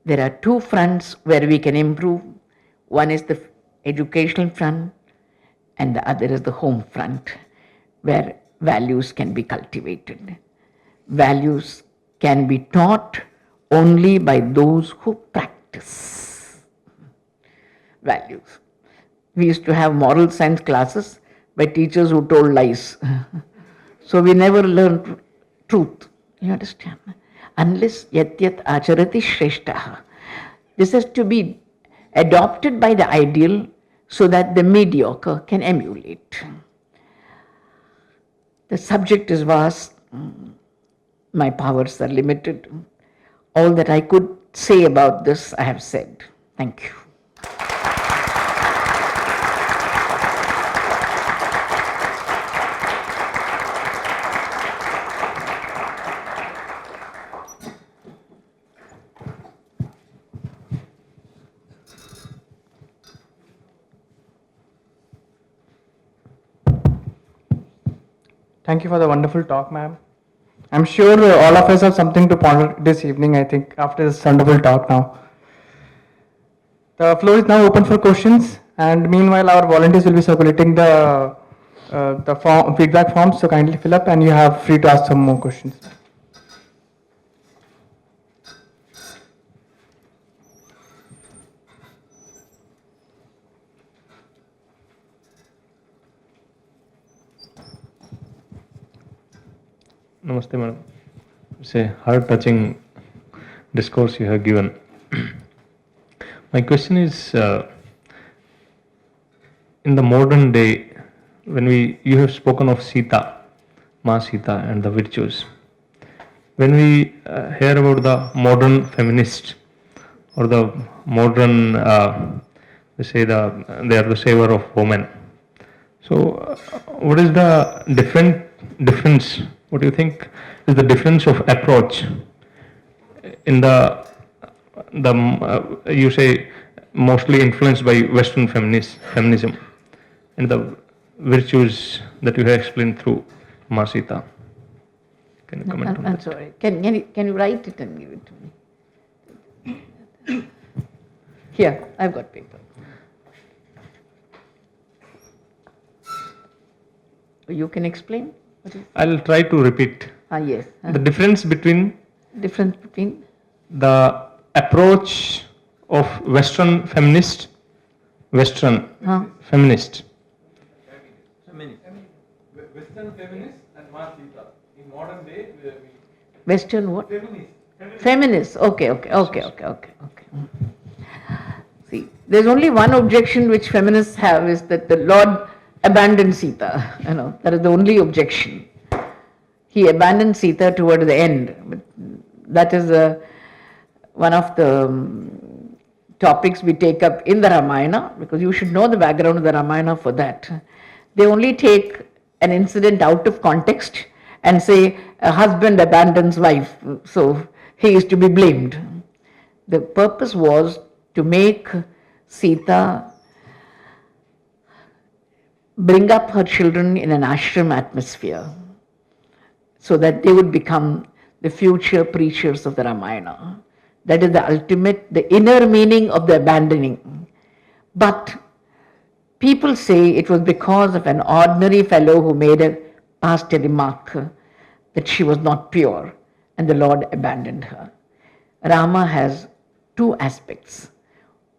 there are 2 fronts where we can improve. One is the educational front and the other is the home front, where values can be cultivated. Values can be taught only by those who practice values. We used to have moral science classes by teachers who told lies. So we never learned truth. You understand? Unless yat acharati shreshtaha. This has to be adopted by the ideal so that the mediocre can emulate. The subject is vast. My powers are limited. All that I could say about this, I have said. Thank you. Thank you for the wonderful talk, ma'am. I'm sure all of us have something to ponder this evening, I think, after this wonderful talk now. The floor is now open for questions, and meanwhile our volunteers will be circulating the feedback forms, so kindly fill up and you have free to ask some more questions. Namaste, madam. It's a heart-touching discourse you have given. My question is, in the modern day, when you have spoken of Sita, Ma Sita, and the virtues. When we hear about the modern feminist or the modern, they say they are the savior of women. So, what is the difference? What do you think is the difference of approach in you say mostly influenced by Western feminism and the virtues that you have explained through Masita? Can you comment on I'm that? sorry. Can you write it and give it to me? Here, I've got paper. You can explain? I'll try to repeat. Yes. The difference between the approach of Western feminist, Western feminist and Masita. In modern day, Western what? Feminist. Okay. See, there's only one objection which feminists have is that the Lord abandoned Sita. That is the only objection. He abandoned Sita toward the end. But that is one of the topics we take up in the Ramayana, because you should know the background of the Ramayana for that. They only take an incident out of context and say a husband abandons wife, so he is to be blamed. The purpose was to make Sita bring up her children in an ashram atmosphere so that they would become the future preachers of the Ramayana. That is the ultimate, the inner meaning of the abandoning. But people say it was because of an ordinary fellow who made a past remark that she was not pure and the Lord abandoned her. Rama has two aspects.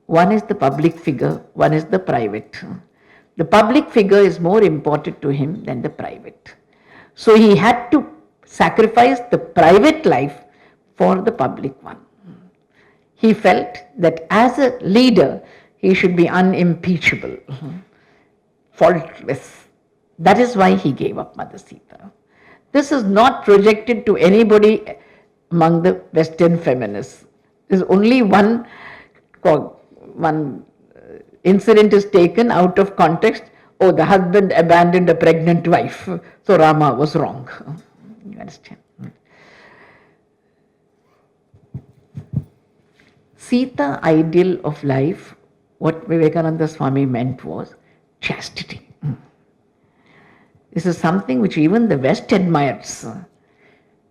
One is the public figure, one is the private. The public figure is more important to him than the private. So he had to sacrifice the private life for the public one. He felt that as a leader, he should be unimpeachable, faultless. That is why he gave up Mother Sita. This is not projected to anybody among the Western feminists. There's only one incident is taken out of context. Oh, the husband abandoned a pregnant wife, so Rama was wrong. You understand? Sita ideal of life, what Vivekananda Swami meant was chastity. This is something which even the West admires.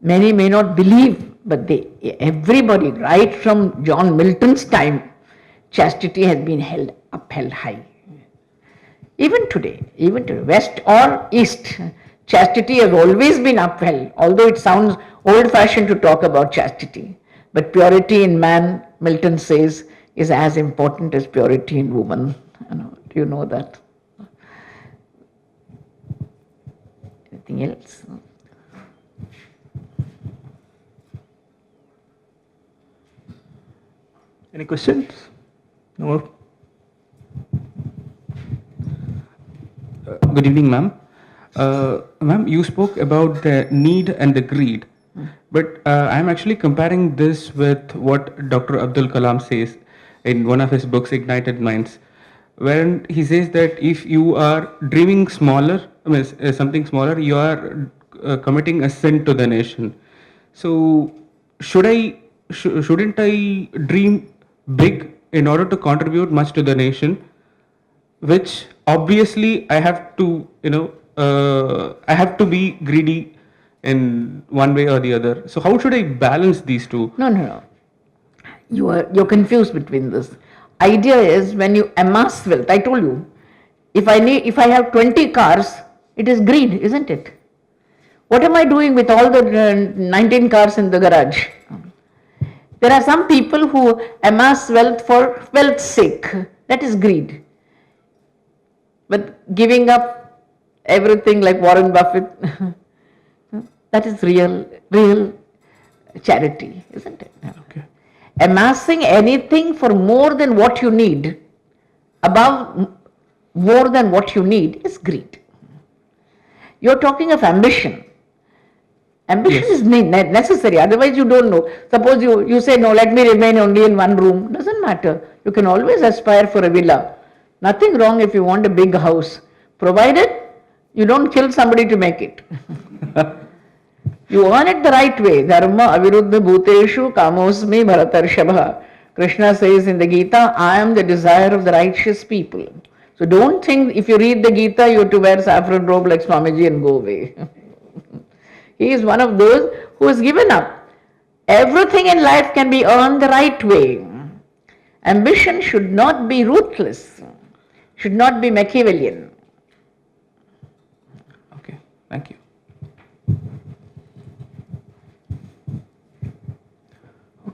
Many may not believe, but everybody, right from John Milton's time, chastity has been upheld high. Even today, West or East, chastity has always been upheld, although it sounds old-fashioned to talk about chastity. But purity in man, Milton says, is as important as purity in woman. Do you know that? Anything else? Any questions? No. Good evening, ma'am. Ma'am, you spoke about the need and the greed, but I'm actually comparing this with what Dr. Abdul Kalam says in one of his books, Ignited Minds, wherein he says that if you are dreaming smaller, something smaller, you are committing a sin to the nation. So, shouldn't I dream big in order to contribute much to the nation? Which obviously I have to, I have to be greedy in one way or the other. So how should I balance these two? No. You're confused between this. Idea is when you amass wealth. I told you, if I have 20 cars, it is greed, isn't it? What am I doing with all the 19 cars in the garage? There are some people who amass wealth for wealth's sake. That is greed. But giving up everything like Warren Buffett, That is real charity, isn't it? Okay. Amassing anything for more than what you need, above more than what you need, is greed. You're talking of ambition. Ambition is necessary, otherwise you don't know. Suppose you say, no, let me remain only in one room. Doesn't matter. You can always aspire for a villa. Nothing wrong if you want a big house, provided you don't kill somebody to make it. You earn it the right way. Dharma aviruddha bhuteshu kamosmi bharatarshabha. Krishna says in the Gita, I am the desire of the righteous people. So don't think if you read the Gita, you have to wear saffron robe like Swamiji and go away. He is one of those who has given up. Everything in life can be earned the right way. Ambition should not be ruthless, should not be Machiavellian. Okay, thank you.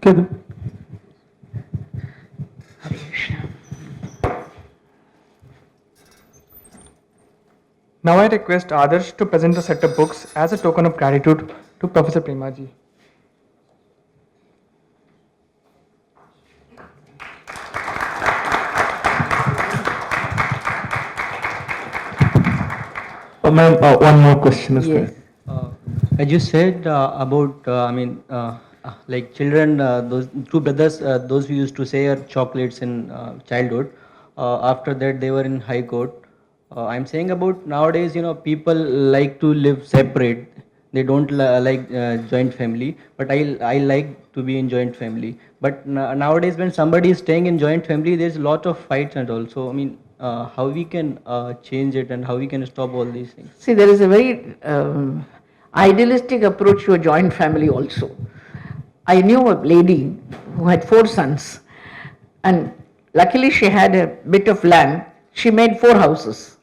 Okay then. Hare Krishna. Now I request Adarsh to present a set of books as a token of gratitude to Professor Premaji. Ma'am, one more question is Yes. there. As you said about, like children, those two brothers, those who used to share chocolates in childhood, after that they were in high court. I'm saying about nowadays, people like to live separate. They don't like joint family, but I like to be in joint family. But nowadays, when somebody is staying in joint family, there's a lot of fights and also, how we can change it and how we can stop all these things. See, there is a very idealistic approach to a joint family also. I knew a lady who had 4 sons, and luckily she had a bit of land. She made 4 houses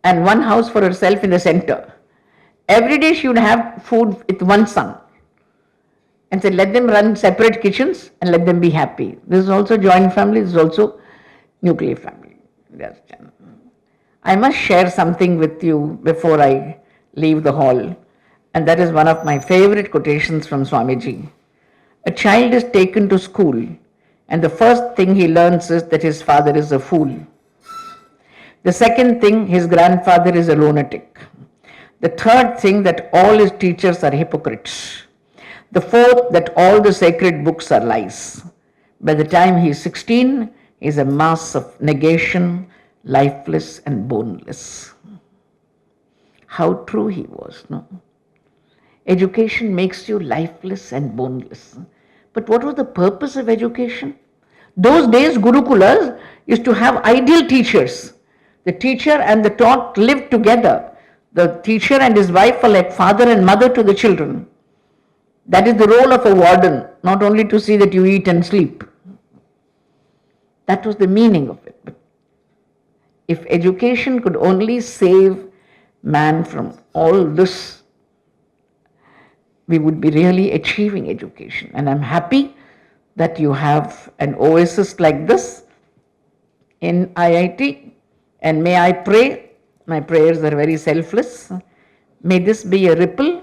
and 1 house for herself in the center. Every day she would have food with 1 son and said, let them run separate kitchens and let them be happy. This is also joint family, this is also nuclear family. I must share something with you before I leave the hall, and that is one of my favorite quotations from Swamiji. A child is taken to school, and the first thing he learns is that his father is a fool. The second thing, his grandfather is a lunatic. The third thing, that all his teachers are hypocrites. The fourth, that all the sacred books are lies. By the time he is 16, he is a mass of negation, lifeless and boneless. How true he was, no? Education makes you lifeless and boneless. But what was the purpose of education? Those days, Gurukulas used to have ideal teachers. The teacher and the taught lived together. The teacher and his wife are like father and mother to the children. That is the role of a warden, not only to see that you eat and sleep. That was the meaning of it. But if education could only save man from all this, we would be really achieving education. And I'm happy that you have an oasis like this in IIT. And may I pray, my prayers are very selfless, may this be a ripple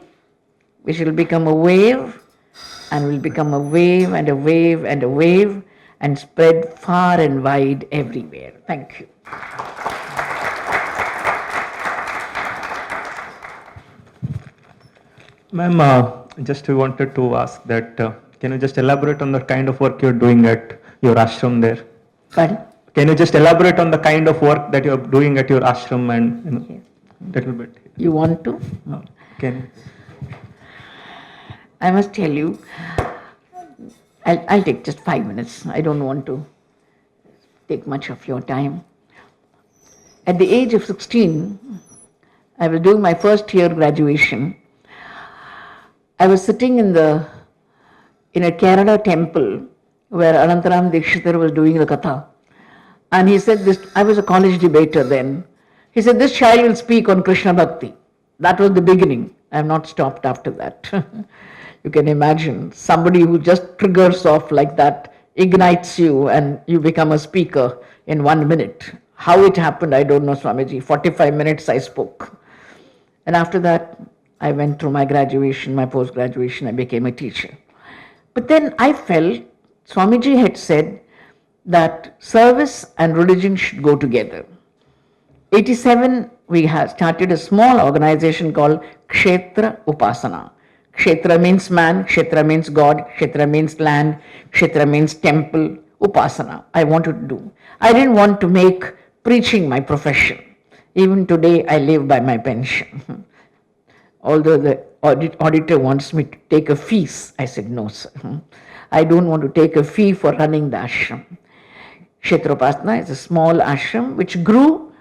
which will become a wave, and will become a wave and a wave and a wave, and spread far and wide everywhere. Thank you. Ma'am, just we wanted to ask that, can you just elaborate on the kind of work you're doing at your ashram there? Pardon? Can you just elaborate on the kind of work that you're doing at your ashram and Yes. little bit? You want to? Can you? I must tell you, I'll take just 5 minutes. I don't want to take much of your time. At the age of 16, I was doing my first year graduation. I was sitting in a Kerala temple where Anantaram Dikshitar was doing the katha. And he said this, I was a college debater then. He said, this child will speak on Krishna Bhakti. That was the beginning. I have not stopped after that. You can imagine somebody who just triggers off like that, ignites you, and you become a speaker in 1 minute. How it happened, I don't know, Swamiji. 45 minutes I spoke. And after that, I went through my graduation, my post-graduation, I became a teacher. But then I felt Swamiji had said that service and religion should go together. 87, we had started a small organization called Kshetropasna. Kshetra means man, Kshetra means God, Kshetra means land, Kshetra means temple, Upasana. I wanted to do. I didn't want to make preaching my profession. Even today, I live by my pension. Although the auditor wants me to take a fees, I said, no, sir. I don't want to take a fee for running the ashram. Kshetropasna is a small ashram which grew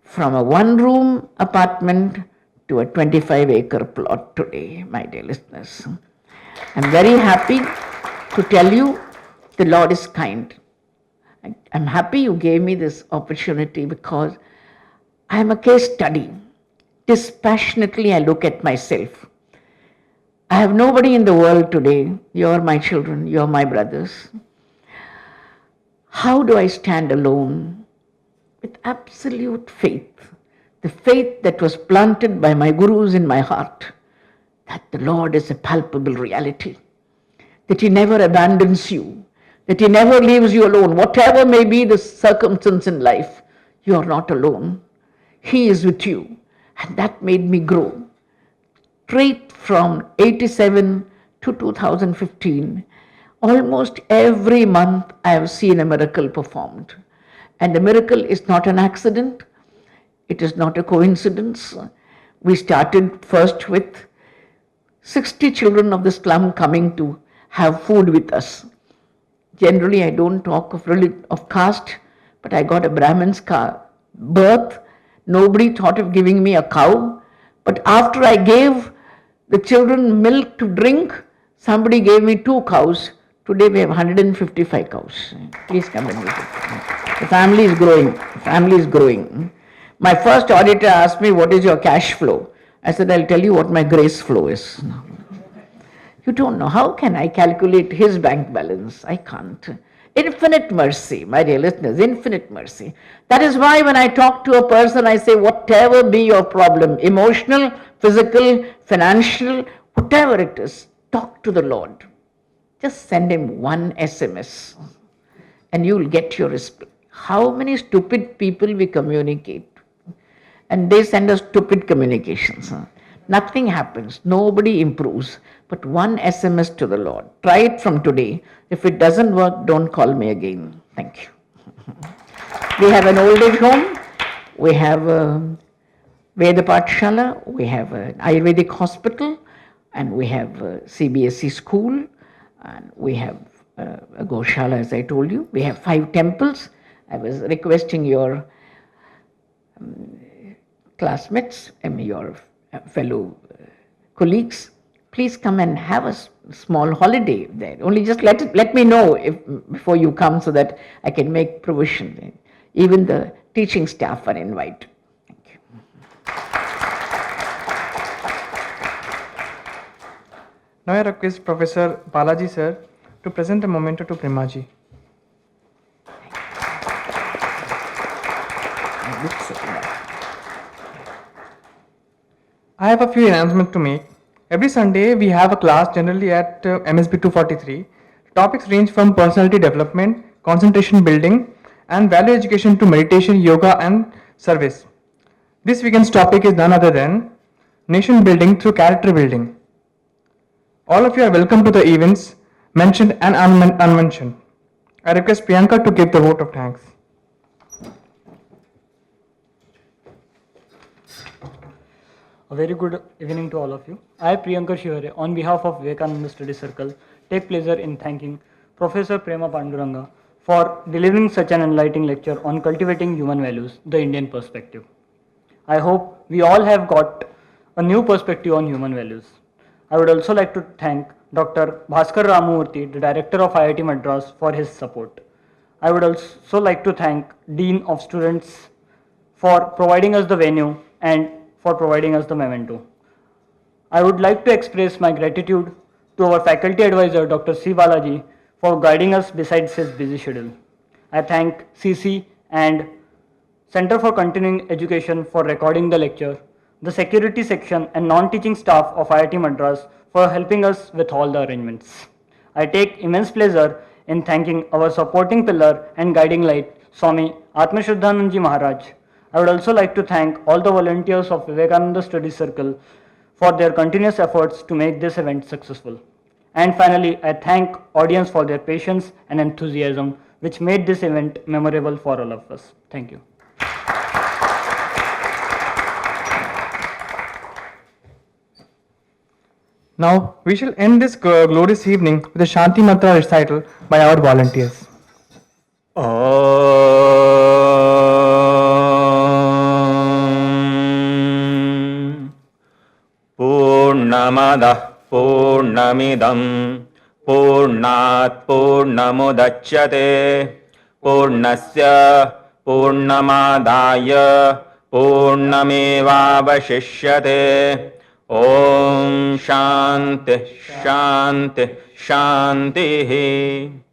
from a one-room apartment to a 25-acre plot today, my dear listeners. I'm very happy to tell you the Lord is kind. I'm happy you gave me this opportunity because I am a case study. Dispassionately, I look at myself. I have nobody in the world today. You're my children, you're my brothers. How do I stand alone? With absolute faith. The faith that was planted by my gurus in my heart, that the Lord is a palpable reality, that He never abandons you, that He never leaves you alone. Whatever may be the circumstance in life, you are not alone. He is with you. And that made me grow. Straight from 87 to 2015, almost every month I have seen a miracle performed. And the miracle is not an accident. It is not a coincidence. We started first with 60 children of the slum coming to have food with us. Generally, I don't talk of caste, but I got a Brahmin's birth. Nobody thought of giving me a cow. But after I gave the children milk to drink, somebody gave me 2 cows. Today we have 155 cows. Please come and visit. The family is growing. The family is growing. My first auditor asked me, what is your cash flow? I said, I'll tell you what my grace flow is. You don't know. How can I calculate his bank balance? I can't. Infinite mercy, my dear listeners, infinite mercy. That is why when I talk to a person, I say, whatever be your problem, emotional, physical, financial, whatever it is, talk to the Lord. Just send Him one SMS and you will get your response. How many stupid people we communicate? And they send us stupid communications. Nothing happens. Nobody improves. But one SMS to the Lord. Try it from today. If it doesn't work, don't call me again. Thank you. We have an old age home. We have a Veda Pathshala. We have an Ayurvedic hospital. And we have a CBSE school. And we have a Goshala, as I told you. We have 5 temples. I was requesting your classmates and your fellow colleagues, please come and have a small holiday there. Only just let me know before you come so that I can make provision. Even the teaching staff are invited. Thank you. Now I request Professor Balaji sir to present a memento to Premaji. I have a few announcements to make. Every Sunday we have a class generally at MSB 243. Topics range from personality development, concentration building and value education to meditation, yoga and service. This weekend's topic is none other than nation building through character building. All of you are welcome to the events mentioned and unmentioned. I request Priyanka to give the vote of thanks. A very good evening to all of you. I, Priyankar Shivare, on behalf of Vivekananda Study Circle, take pleasure in thanking Professor Prema Panduranga for delivering such an enlightening lecture on cultivating human values, the Indian perspective. I hope we all have got a new perspective on human values. I would also like to thank Dr. Bhaskar Ramamurthy, the Director of IIT Madras, for his support. I would also like to thank Dean of Students for providing us the venue and for providing us the memento. I would like to express my gratitude to our faculty advisor, Dr. C. Balaji, for guiding us besides his busy schedule. I thank CC and Center for Continuing Education for recording the lecture, the security section and non-teaching staff of IIT Madras for helping us with all the arrangements. I take immense pleasure in thanking our supporting pillar and guiding light, Swami Atmashraddhananji Maharaj. I would also like to thank all the volunteers of Vivekananda Study Circle for their continuous efforts to make this event successful. And finally, I thank audience for their patience and enthusiasm which made this event memorable for all of us. Thank you. Now, we shall end this glorious evening with a Shanti Mantra recital by our volunteers. Purnamadah Purnamidam Purnat Purnamudachyate Purnasya Purnamadaya Purnamevavashishyate Om Shanti Shanti Shanti